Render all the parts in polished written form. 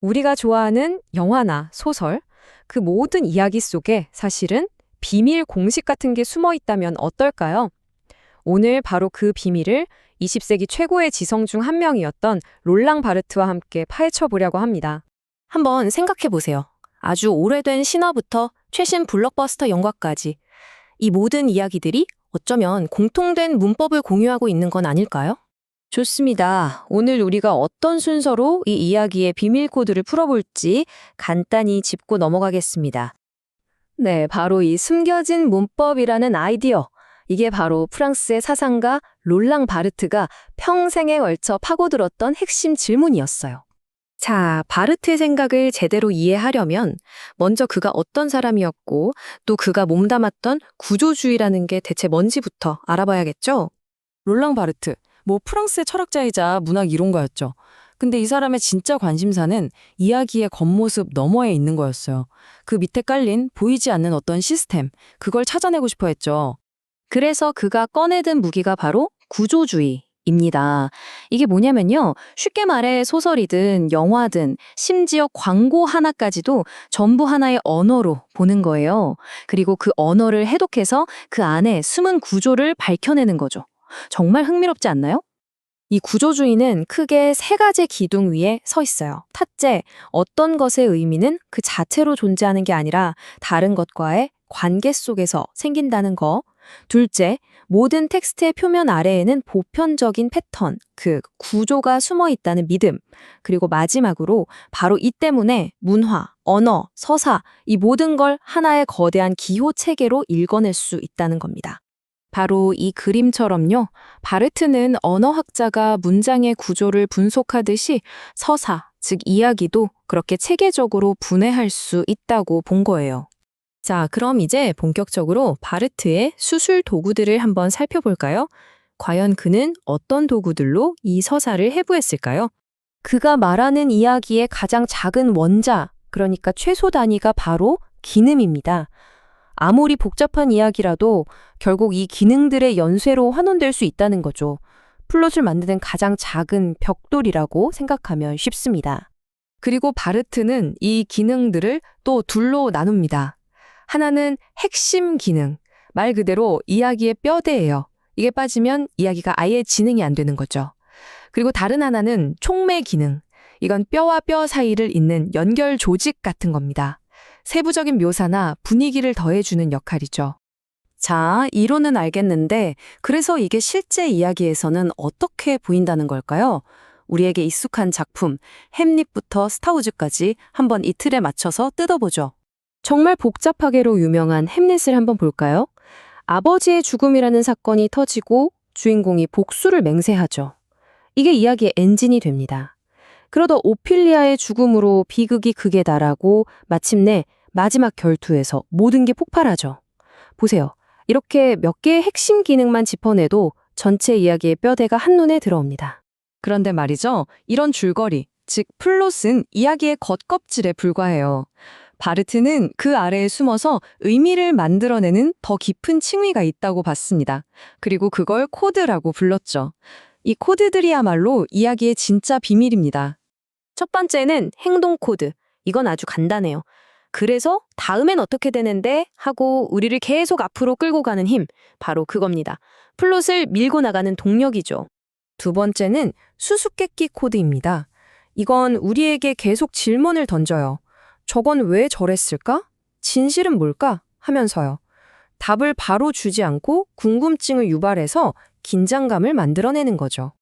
우리가 좋아하는 영화나 소설, 그 모든 이야기 속에 사실은 비밀 공식 같은 게 숨어 있다면 어떨까요? 오늘 바로 그 비밀을 20세기 최고의 지성 중 한 명이었던 롤랑 바르트와 함께 파헤쳐 보려고 합니다. 한번 생각해 보세요. 아주 오래된 신화부터 최신 블록버스터 영화까지 이 모든 이야기들이 어쩌면 공통된 문법을 공유하고 있는 건 아닐까요? 좋습니다. 오늘 우리가 어떤 순서로 이 이야기의 비밀 코드를 풀어볼지 간단히 짚고 넘어가겠습니다. 네, 바로 이 숨겨진 문법이라는 아이디어. 이게 바로 프랑스의 사상가 롤랑 바르트가 평생에 걸쳐 파고들었던 핵심 질문이었어요. 자, 바르트의 생각을 제대로 이해하려면 먼저 그가 어떤 사람이었고 또 그가 몸담았던 구조주의라는 게 대체 뭔지부터 알아봐야겠죠? 롤랑 바르트, 프랑스의 철학자이자 문학 이론가였죠. 근데 이 사람의 진짜 관심사는 이야기의 겉모습 너머에 있는 거였어요. 그 밑에 깔린 보이지 않는 어떤 시스템, 그걸 찾아내고 싶어 했죠. 그래서 그가 꺼내든 무기가 바로 구조주의입니다. 이게 뭐냐면요. 쉽게 말해 소설이든 영화든 심지어 광고 하나까지도 전부 하나의 언어로 보는 거예요. 그리고 그 언어를 해독해서 그 안에 숨은 구조를 밝혀내는 거죠. 정말 흥미롭지 않나요? 이 구조주의는 크게 세 가지 기둥 위에 서 있어요. 첫째, 어떤 것의 의미는 그 자체로 존재하는 게 아니라 다른 것과의 관계 속에서 생긴다는 거. 둘째, 모든 텍스트의 표면 아래에는 보편적인 패턴, 그 구조가 숨어 있다는 믿음. 그리고 마지막으로 바로 이 때문에 문화, 언어, 서사, 이 모든 걸 하나의 거대한 기호 체계로 읽어낼 수 있다는 겁니다. 바로 이 그림처럼요. 바르트는 언어학자가 문장의 구조를 분석하듯이 서사, 즉 이야기도 그렇게 체계적으로 분해할 수 있다고 본 거예요. 자, 그럼 이제 본격적으로 바르트의 수술 도구들을 한번 살펴볼까요? 과연 그는 어떤 도구들로 이 서사를 해부했을까요? 그가 말하는 이야기의 가장 작은 원자, 그러니까 최소 단위가 바로 기능입니다. 아무리 복잡한 이야기라도 결국 이 기능들의 연쇄로 환원될 수 있다는 거죠. 플롯을 만드는 가장 작은 벽돌이라고 생각하면 쉽습니다. 그리고 바르트는 이 기능들을 또 둘로 나눕니다. 하나는 핵심 기능, 말 그대로 이야기의 뼈대예요. 이게 빠지면 이야기가 아예 진행이 안 되는 거죠. 그리고 다른 하나는 촉매 기능, 이건 뼈와 뼈 사이를 잇는 연결 조직 같은 겁니다. 세부적인 묘사나 분위기를 더해주는 역할이죠. 자, 이론은 알겠는데 그래서 이게 실제 이야기에서는 어떻게 보인다는 걸까요? 우리에게 익숙한 작품, 햄릿부터 스타우즈까지 한번 이 틀에 맞춰서 뜯어보죠. 정말 복잡하게로 유명한 햄릿을 한번 볼까요? 아버지의 죽음이라는 사건이 터지고 주인공이 복수를 맹세하죠. 이게 이야기의 엔진이 됩니다. 그러다 오피리아의 죽음으로 비극이 극에 달하고 마침내 마지막 결투에서 모든 게 폭발하죠. 보세요. 이렇게 몇 개의 핵심 기능만 짚어내도 전체 이야기의 뼈대가 한눈에 들어옵니다. 그런데 말이죠. 이런 줄거리, 즉 플롯은 이야기의 겉껍질에 불과해요. 바르트는 그 아래에 숨어서 의미를 만들어내는 더 깊은 층위가 있다고 봤습니다. 그리고 그걸 코드라고 불렀죠. 이 코드들이야말로 이야기의 진짜 비밀입니다. 첫 번째는 행동 코드. 이건 아주 간단해요. 그래서 다음엔 어떻게 되는데 하고 우리를 계속 앞으로 끌고 가는 힘. 바로 그겁니다. 플롯을 밀고 나가는 동력이죠. 두 번째는 수수께끼 코드입니다. 이건 우리에게 계속 질문을 던져요. 저건 왜 저랬을까? 진실은 뭘까? 하면서요. 답을 바로 주지 않고 궁금증을 유발해서 긴장감을 만들어내는 거죠.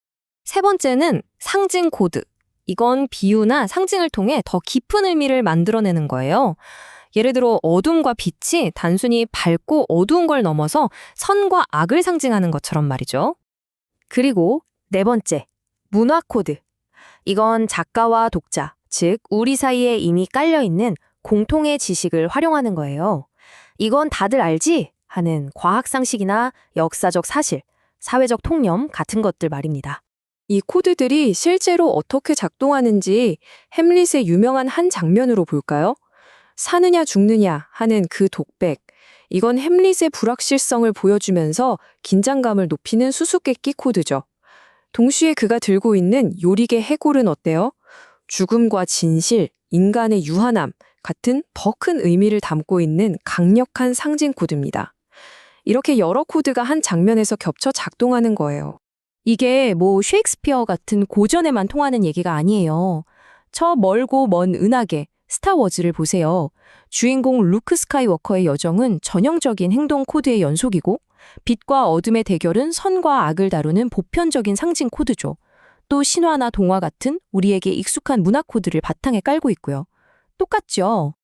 세 번째는 상징 코드. 이건 비유나 상징을 통해 더 깊은 의미를 만들어내는 거예요. 예를 들어 어둠과 빛이 단순히 밝고 어두운 걸 넘어서 선과 악을 상징하는 것처럼 말이죠. 그리고 네 번째, 문화 코드. 이건 작가와 독자, 즉 우리 사이에 이미 깔려있는 공통의 지식을 활용하는 거예요. 이건 다들 알지? 하는 과학 상식이나 역사적 사실, 사회적 통념 같은 것들 말입니다. 이 코드들이 실제로 어떻게 작동하는지 햄릿의 유명한 한 장면으로 볼까요? 사느냐 죽느냐 하는 그 독백. 이건 햄릿의 불확실성을 보여주면서 긴장감을 높이는 수수께끼 코드죠. 동시에 그가 들고 있는 요리개 해골은 어때요? 죽음과 진실, 인간의 유한함 같은 더 큰 의미를 담고 있는 강력한 상징 코드입니다. 이렇게 여러 코드가 한 장면에서 겹쳐 작동하는 거예요. 이게 뭐 셰익스피어 같은 고전에만 통하는 얘기가 아니에요. 저 멀고 먼 은하계, 스타워즈를 보세요. 주인공 루크 스카이워커의 여정은 전형적인 행동 코드의 연속이고 빛과 어둠의 대결은 선과 악을 다루는 보편적인 상징 코드죠. 또 신화나 동화 같은 우리에게 익숙한 문화 코드를 바탕에 깔고 있고요. 똑같죠?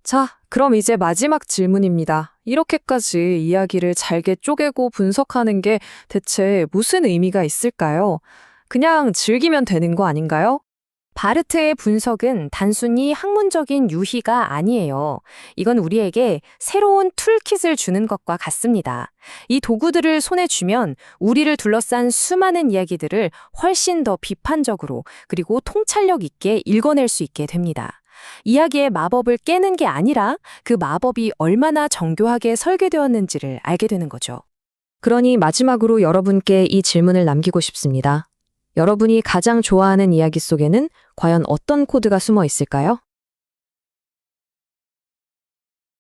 자, 그럼 이제 마지막 질문입니다. 이렇게까지 이야기를 잘게 쪼개고 분석하는 게 대체 무슨 의미가 있을까요? 그냥 즐기면 되는 거 아닌가요? 바르트의 분석은 단순히 학문적인 유희가 아니에요. 이건 우리에게 새로운 툴킷을 주는 것과 같습니다. 이 도구들을 손에 쥐면 우리를 둘러싼 수많은 이야기들을 훨씬 더 비판적으로 그리고 통찰력 있게 읽어낼 수 있게 됩니다. 이야기의 마법을 깨는 게 아니라 그 마법이 얼마나 정교하게 설계되었는지를 알게 되는 거죠. 그러니 마지막으로 여러분께 이 질문을 남기고 싶습니다. 여러분이 가장 좋아하는 이야기 속에는 과연 어떤 코드가 숨어 있을까요?